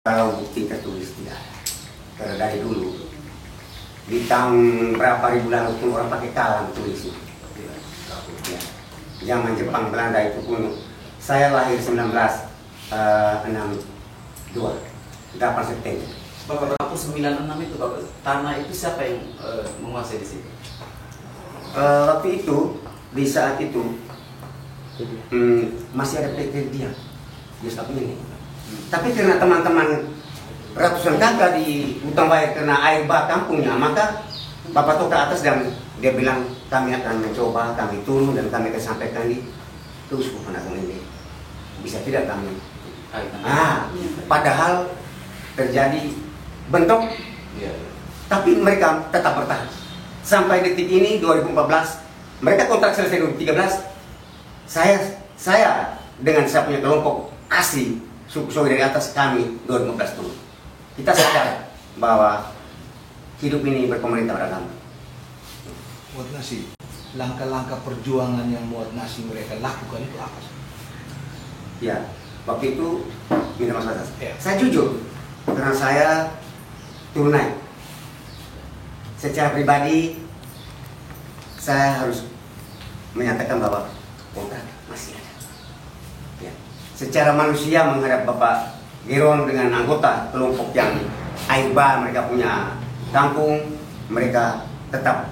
Kalau bukti tertulis tidak ada. Karena dari dulu di tahun berapa ribu lalu pun orang pakai kalam tulis itu. Ya. Zaman Jepang Belanda itu pun saya lahir 1962 8 September. Bapak waktu 96 itu Bapak, tanah itu siapa yang menguasai di situ? Waktu itu di saat itu masih ada PT dia staf ini. Tapi karena teman-teman ratusan kakak di Utang Bayar kena air bah kampungnya, maka Bapak tuh ke atas dan dia bilang kami akan mencoba, kami turun dan kami akan sampaikan di Uskupan Agung ini. Bisa tidak kami? Padahal terjadi bentrok, tapi mereka tetap bertahan. Sampai detik ini 2014, mereka kontrak selesai 2013. Saya dengan saya punya kelompok asli suku Sogi dari atas kami 2015 dulu. Kita sadar bahwa hidup ini berpemerintah beragama. Muat Nasi, langkah-langkah perjuangan yang Muat Nasi mereka lakukan itu apa sih? Ya, waktu itu minta Mas Batas. Ya. Saya jujur karena saya tunai. Secara pribadi saya harus menyatakan bahwa kontrak masih ada. Ya. Secara manusia menghadap Bapak Giron dengan anggota kelompok yang Aiba mereka punya kampung, mereka tetap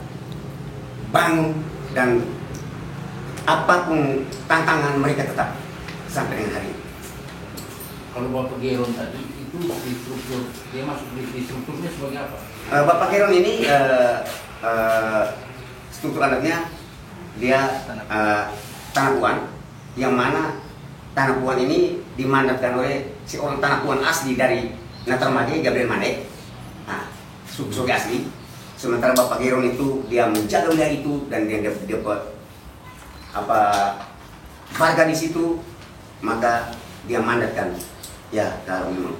bangun dan apapun tantangan mereka tetap sampai dengan hari ini. Kalau Bapak Giron tadi itu di struktur, dia masuk di strukturnya sebagai apa? Bapak Giron ini struktur adatnya dia tanah puan, yang mana tanah puan ini dimandatkan oleh seorang tanah puan asli dari Natar Made, Gabriel Made, suku Sogi asli. Sementara Bapak Giron itu dia menjaga wilayah itu dan dia dapat warga di situ, maka dia mandatkan ya kalau memang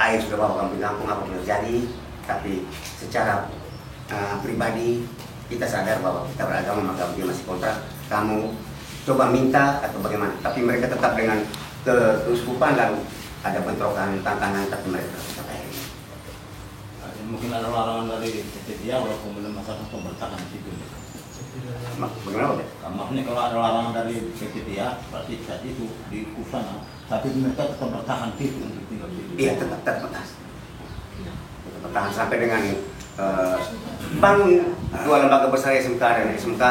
air sudah bawa kampung-kampung apa yang terjadi, tapi secara pribadi kita sadar bahwa kita beragama, maka dia masih kontrak, kamu coba minta atau bagaimana, tapi mereka tetap dengan keuskupan lalu ada bentrokan tantangan, tapi mereka tetap akhirnya. Mungkin ada larangan dari PT dia kalau kemudian masyarakat bertahan di situ. Bagaimana Pak? Maksudnya kalau ada larangan dari PT dia, berarti saat itu di Kusana, tapi mereka tetap bertahan di situ untuk tinggal di situ. Iya, tetap bertahan. Tetap bertahan sampai dengan bangun dua lembaga besar SMK dan SMK.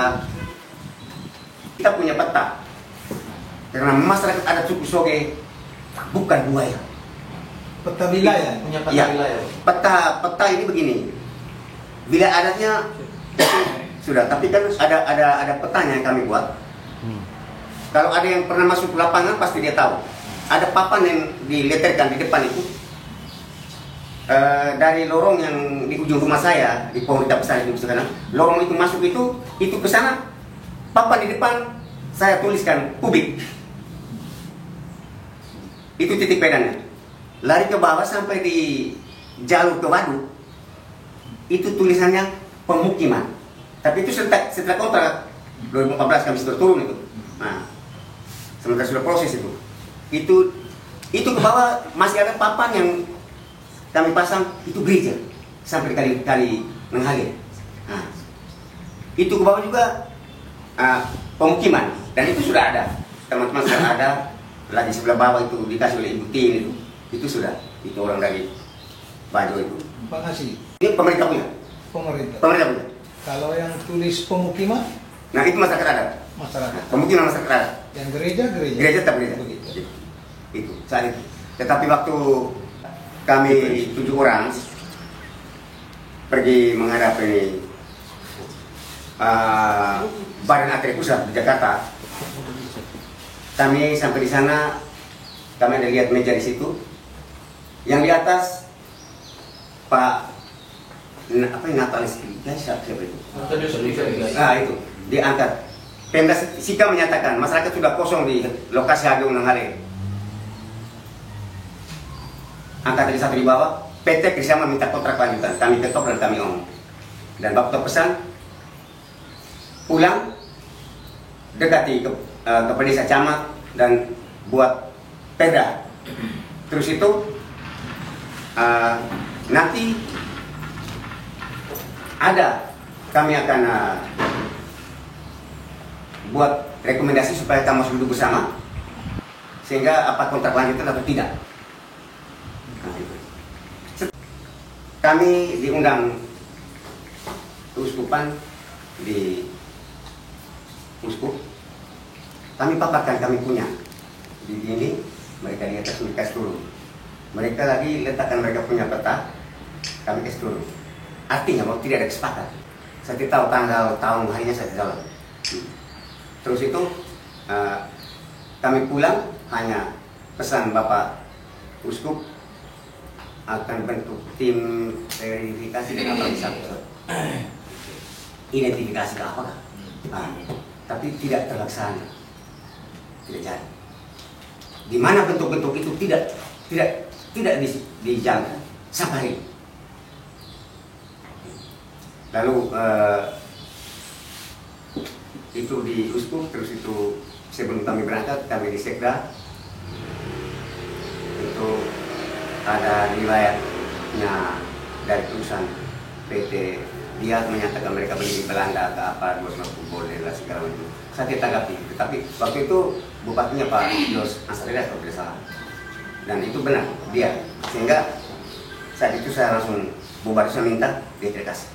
Kita punya peta karena masyarakat adat suku Soge bukan buaya. Peta wilayah, Punya peta Ya, wilayah. peta ini begini. Wilayah adatnya sudah, tapi kan ada petanya yang kami buat. Kalau ada yang pernah masuk ke lapangan pasti dia tahu. Ada papan yang dileterkan di depan itu. Dari lorong yang di ujung rumah saya di pemerintah besar itu sekarang, lorong itu masuk itu ke sana. Papan di depan saya tuliskan kubik. Itu titik pedangnya. Lari ke bawah sampai di jalur ke waduk. Itu tulisannya pemukiman. Tapi itu setelah kontrak 2014 kami sudah turun itu. Nah, sementara sudah proses itu. Itu ke bawah masih ada papan yang kami pasang, itu gereja sampai kali mengalir. Nah, itu ke bawah juga pemukiman dan itu sudah ada. Teman-teman sudah ada. Lagi sebelah bawah itu dikasih oleh Ibu Tin itu sudah, itu orang dari Bajo itu. Pak Nasi, Ini pemerintah punya. pemerintah. Pemerintah punya. Kalau yang tulis pemukiman, Nah itu masyarakat adat. masyarakat. Pemukiman masyarakat adat. Yang gereja. Gereja tetap gereja. Begitu. Itu saat itu. Tetapi waktu kami 7 orang pergi menghadap ini Badan Atlet Pusat di Jakarta, kami sampai di sana, kami ada lihat meja di situ, yang di atas Pak Natalis siapa itu? Itu diangkat. Pemda Sika menyatakan masyarakat sudah kosong di lokasi Agung Nanggale. Angkat dari satu di bawah, PT Krisama minta kontrak lanjutan, kami ketok dan kami omong. Dan Bapak pesan pulang dekati ke desa camat dan buat perda. Terus itu nanti kami akan buat rekomendasi supaya kita masuk duduk bersama, sehingga apa kontrak lanjutan atau tidak. Kami diundang keuskupan di uskup, kami paparkan kami punya di sini, mereka di atas, mereka turun, mereka lagi letakkan mereka punya peta, kami kasih turun. Artinya mau tidak ada kesepakatan. Saya tidak tahu tanggal, tahun, harinya saya tidak tahu. Terus itu kami pulang hanya pesan Bapak Uskup akan bentuk tim verifikasi dan apa bisa identifikasi ke apa kan? Tapi tidak terlaksana, tidak jadi. Di mana bentuk-bentuk itu tidak dijalankan sampai hari ini. Lalu itu di uskup, terus itu sebelum kami berangkat kami di sekda itu ada riwayatnya dari perusahaan PT dia menyatakan mereka beli di Belanda ke apa 250 boleh lah segala macam. Saya tidak tanggapi, tetapi waktu itu bupatinya Pak Yos Ansarida kalau tidak salah, dan itu benar dia, sehingga saat itu saya langsung bubar, saya minta dia tidak kasih.